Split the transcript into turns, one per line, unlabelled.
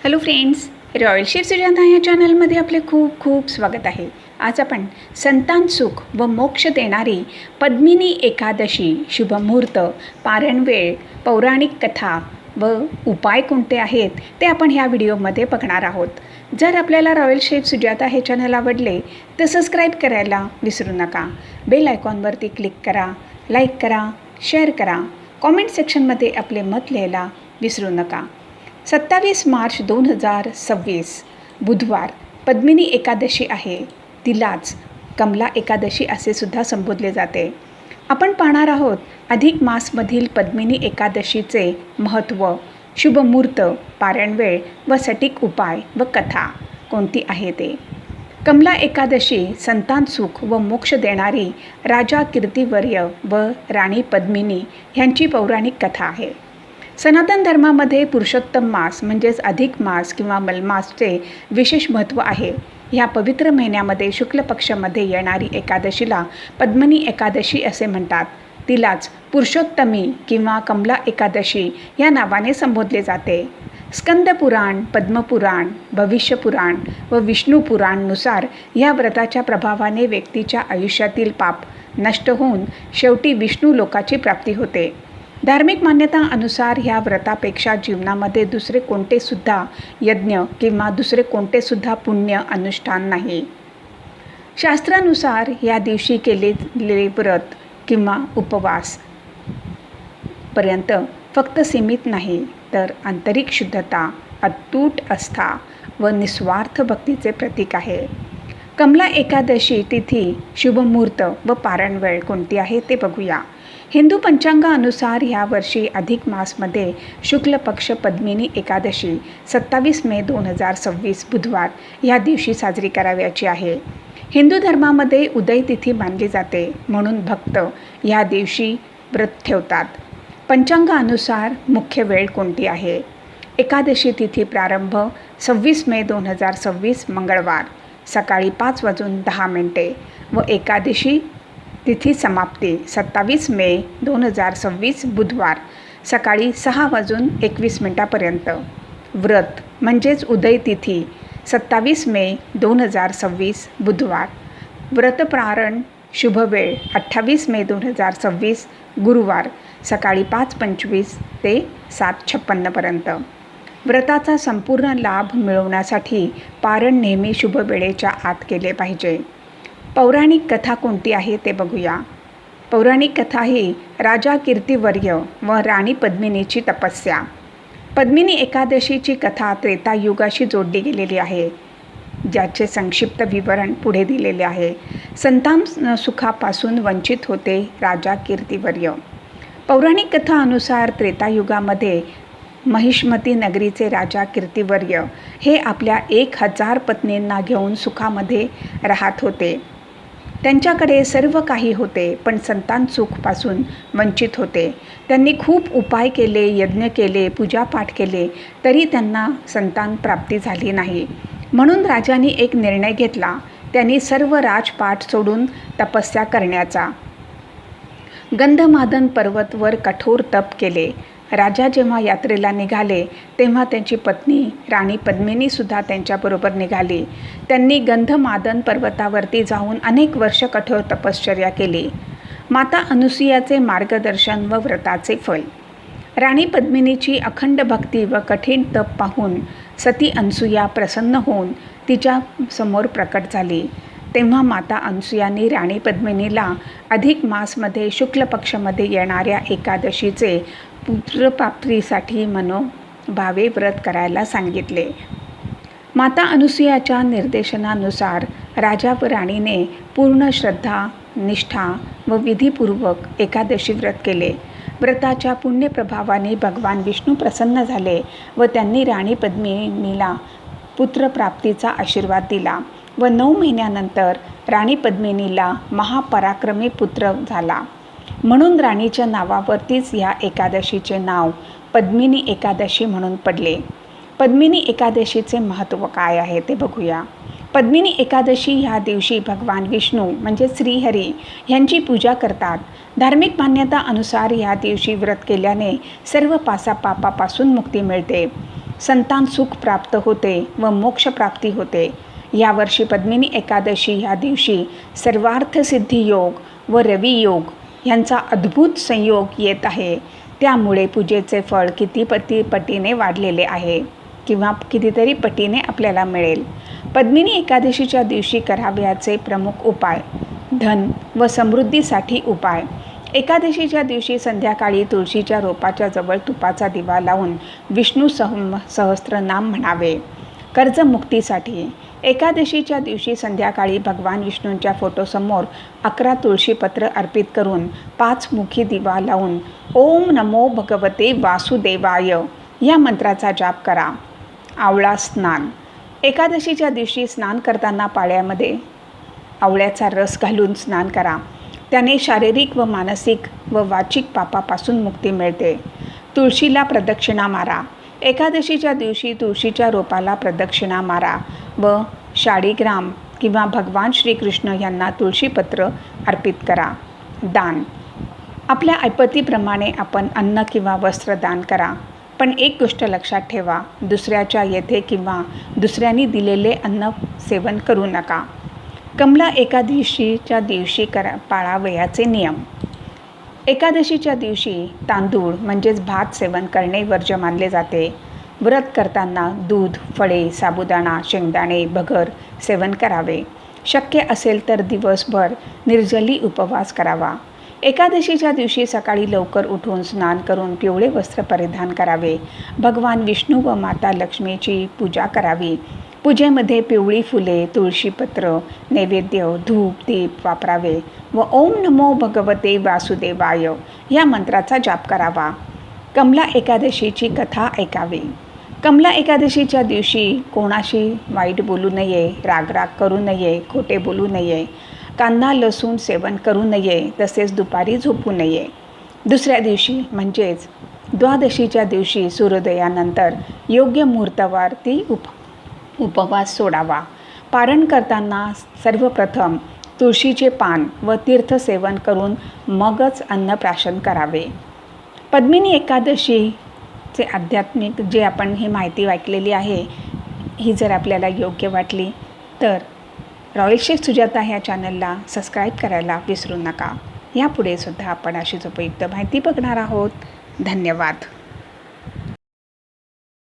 Hello friends, royal chef Sujata या चॅनलमध्ये आपले खूप खूप स्वागत आहे. आज आपण संतान सुख व मोक्ष देणारी पद्मिनी एकादशी, शुभमुहूर्त, पारण वेळ, पौराणिक कथा व उपाय कोणते आहेत ते आपण ह्या व्हिडिओमध्ये बघणार आहोत. जर आपल्याला रॉयल शेफ सुजाता हे चॅनल आवडले तर सबस्क्राईब करायला विसरू नका. बेल आयकॉनवरती क्लिक करा, लाईक करा, शेअर करा, कॉमेंट सेक्शनमध्ये आपले मत लिहायला विसरू नका. 27 मार्च 2026 बुधवार पद्मिनी एकादशी आहे. तिलाच कमला एकादशी असे सुद्धा संबोधले जाते. आपण पाहणार आहोत अधिक मासमधील पद्मिनी एकादशीचे महत्त्व, शुभमुहूर्त, पारायण वेळ व सटीक उपाय व कथा कोणती आहे ते. कमला एकादशी संतान सुख व मोक्ष देणारी राजा कीर्तिवर्य व राणी पद्मिनी ह्यांची पौराणिक कथा आहे. सनातन धर्मामध्ये पुरुषोत्तम मास म्हणजेच अधिक मास किंवा मलमासचे विशेष महत्त्व आहे. ह्या पवित्र महिन्यामध्ये शुक्ल पक्षामध्ये येणारी एकादशीला पद्मिनी एकादशी असे म्हणतात. तिलाच पुरुषोत्तमी किंवा कमला एकादशी या नावाने संबोधले जाते. स्कंदपुराण, पद्मपुराण, भविष्यपुराण व विष्णुपुराणनुसार या व्रताच्या प्रभावाने व्यक्तीच्या आयुष्यातील पाप नष्ट होऊन शेवटी विष्णू लोकाची प्राप्ती होते. धार्मिक मान्यता अनुसार ह्या व्रतापेक्षा जीवनामध्ये दुसरे कोणते सुद्धा यज्ञ किंवा दुसरे कोणते सुद्धा पुण्य अनुष्ठान नाही. शास्त्रानुसार या दिवशी केलेले व्रत किंवा उपवास पर्यंत फक्त सीमित नाही तर आंतरिक शुद्धता, अतूट आस्था व निस्वार्थ भक्तीचे प्रतीक आहे. कमला एकादशी तिथी, शुभमुहूर्त व पारण वेळ कोणती आहे ते बघूया. हिंदू पंचांगानुसार ह्या वर्षी अधिक मासमध्ये शुक्ल पक्ष पद्मिनी एकादशी 27 मे 2026 बुधवार ह्या दिवशी साजरी करावयाची आहे. हिंदू धर्मामध्ये उदय तिथी मानली जाते म्हणून भक्त ह्या दिवशी व्रत ठेवतात. पंचांगानुसार मुख्य वेळ कोणती आहे? एकादशी तिथी प्रारंभ 26 मे 2026 मंगळवार सकाळी 5:10 व एकादशी तिथी समाप्ती 27 मे 2026 बुधवार सकाळी 6:21 व्रत म्हणजेच उदय तिथी 27 मे 2026 बुधवार. व्रतप्रारण शुभवेळ 28 मे 2026 गुरुवार सकाळी 5:25 ते 7:56. व्रताचा संपूर्ण लाभ मिळवण्यासाठी पारण नेहमी शुभ वेळेच्या आत केले पाहिजे. पौराणिक कथा कोणती आहे ते बघूया. पौराणिक कथा ही राजा कीर्तिवर्य व राणी पद्मिनीची तपस्या. पद्मिनी एकादशीची कथा त्रेतायुगाशी जोडली गेलेली आहे, ज्याचे संक्षिप्त विवरण पुढे दिलेले आहे. संतान सुखापासून वंचित होते राजा कीर्तिवर्य. पौराणिक कथा अनुसार त्रेतायुगामध्ये महिष्मती नगरीचे राजा कीर्तिवर्य हे आपल्या 1000 पत्नींना घेऊन सुखामध्ये राहत होते. त्यांच्याकडे सर्व काही होते पण संतान सुखपासून वंचित होते. त्यांनी खूप उपाय केले, यज्ञ केले, पूजापाठ केले तरी त्यांना संतान प्राप्ती झाली नाही. म्हणून राजांनी एक निर्णय घेतला. त्यांनी सर्व राजपाट सोडून तपस्या करण्याचा. गंधमादन पर्वतवर कठोर तप केले. राजा जेव्हा यात्रेला निघाले तेव्हा त्यांची पत्नी राणी पद्मिनीसुद्धा त्यांच्याबरोबर निघाली. त्यांनी गंधमादन पर्वतावरती जाऊन अनेक वर्ष कठोर तपश्चर्या केली. माता अनुसूयाचे मार्गदर्शन व व्रताचे फल. राणी पद्मिनीची अखंड भक्ती व कठीण तप पाहून सती अनुसूया प्रसन्न होऊन तिच्या समोर प्रकट झाली. तेव्हा माता अनुसूयाने राणी पद्मिनीला अधिक मासमध्ये शुक्ल पक्षामध्ये येणाऱ्या एकादशीचे पुत्रप्राप्तीसाठी मनोभावे व्रत करायला सांगितले. माता अनुसूयाच्या निर्देशनानुसार राजा व राणीने पूर्ण श्रद्धा, निष्ठा व विधीपूर्वक एकादशी व्रत केले. व्रताच्या पुण्यप्रभावाने भगवान विष्णू प्रसन्न झाले व त्यांनी राणी पद्मिनीला पुत्रप्राप्तीचा आशीर्वाद दिला व 9 महिन्यानंतर राणी पद्मिनीला महापराक्रमी पुत्र झाला. म्हणून राणीच्या नावावरतीच या एकादशीचे नाव पद्मिनी एकादशी म्हणून पडले. पद्मिनी एकादशीचे महत्त्व काय आहे ते बघूया. पद्मिनी एकादशी ह्या दिवशी भगवान विष्णू म्हणजे श्रीहरी ह्यांची पूजा करतात. धार्मिक मान्यता अनुसार ह्या दिवशी व्रत केल्याने सर्व पापापासून मुक्ती मिळते. संतान सुख प्राप्त होते व मोक्षप्राप्ती होते. यावर्षी पद्मिनी एकादशी ह्या दिवशी सर्वार्थसिद्धी योग व रवी योग यांचा अद्भुत संयोग येत आहे. त्यामुळे पूजेचे फळ पटीने वाढलेले आहे किंवा कितीतरी पटीने आपल्याला मिळेल. पद्मिनी एकादशीच्या दिवशी करावयाचे प्रमुख उपाय. धन व समृद्धीसाठी उपाय. एकादशीच्या दिवशी संध्याकाळी तुळशीच्या रोपाच्या जवळ तुपाचा दिवा लावून विष्णू सहस्त्रनाम म्हणावे. कर्जमुक्तीसाठी एकादशीच्या दिवशी संध्याकाळी भगवान विष्णूंच्या फोटोसमोर 11 तुळशीपत्र अर्पित करून 5 मुखी दिवा लावून ओम नमो भगवते वासुदेवाय या मंत्राचा जाप करा. आवळा स्नान. एकादशीच्या दिवशी स्नान करताना पाण्यामध्ये आवळ्याचा रस घालून स्नान करा. त्याने शारीरिक व मानसिक व वाचिक पापापासून मुक्ती मिळते. तुळशीला प्रदक्षिणा मारा. एकादशीच्या दिवशी तुळशीच्या रोपाला प्रदक्षिणा मारा व शाळीग्राम किंवा भगवान श्रीकृष्ण यांना तुळशीपत्र अर्पित करा. दान. आपल्या ऐपतीप्रमाणे आपण अन्न किंवा वस्त्र दान करा. पण एक गोष्ट लक्षात ठेवा, दुसऱ्याच्या येथे किंवा दुसऱ्यांनी दिलेले अन्न सेवन करू नका. कमला एकादशीच्या दिवशी पाळावयाचे नियम. एकादशीच्या दिवशी तांदूळ म्हणजेच भात सेवन करणे वर्ज्य मानले जाते. व्रत करताना दूध, फळे, साबुदाणा, शेंगदाणे, भगर सेवन करावे. शक्य असेल तर दिवसभर निर्जली उपवास करावा. एकादशीच्या दिवशी सकाळी लवकर उठून स्नान करून पिवळे वस्त्र परिधान करावे. भगवान विष्णू व माता लक्ष्मीची पूजा करावी. पूजेमध्ये पिवळी फुले, तुळशीपत्र, नैवेद्य, धूप, दीप वापरावे व ओम नमो भगवते वासुदेवाय या मंत्राचा जाप करावा. कमला एकादशीची कथा ऐकावी. कमला एकादशीच्या दिवशी कोणाशी वाईट बोलू नये, रागराग करू नये, खोटे बोलू नये, कांदा लसूण सेवन करू नये, तसेच दुपारी झोपू नये. दुसऱ्या दिवशी म्हणजेच द्वादशीच्या दिवशी सूर्योदयानंतर योग्य मुहूर्तावर ती उपवास सोडावा. पारण करताना सर्वप्रथम तुळशीचे पान व तीर्थ सेवन करून मगच अन्नप्राशन करावे. पद्मिनी एकादशीचे आध्यात्मिक जे आपण ही माहिती ऐकलेली आहे, ही जर आपल्याला योग्य वाटली तर रॉयल शेफ सुजाता ह्या चॅनलला सबस्क्राईब करायला विसरू नका. यापुढे सुद्धा आपण अशीच उपयुक्त माहिती बघणार आहोत. धन्यवाद.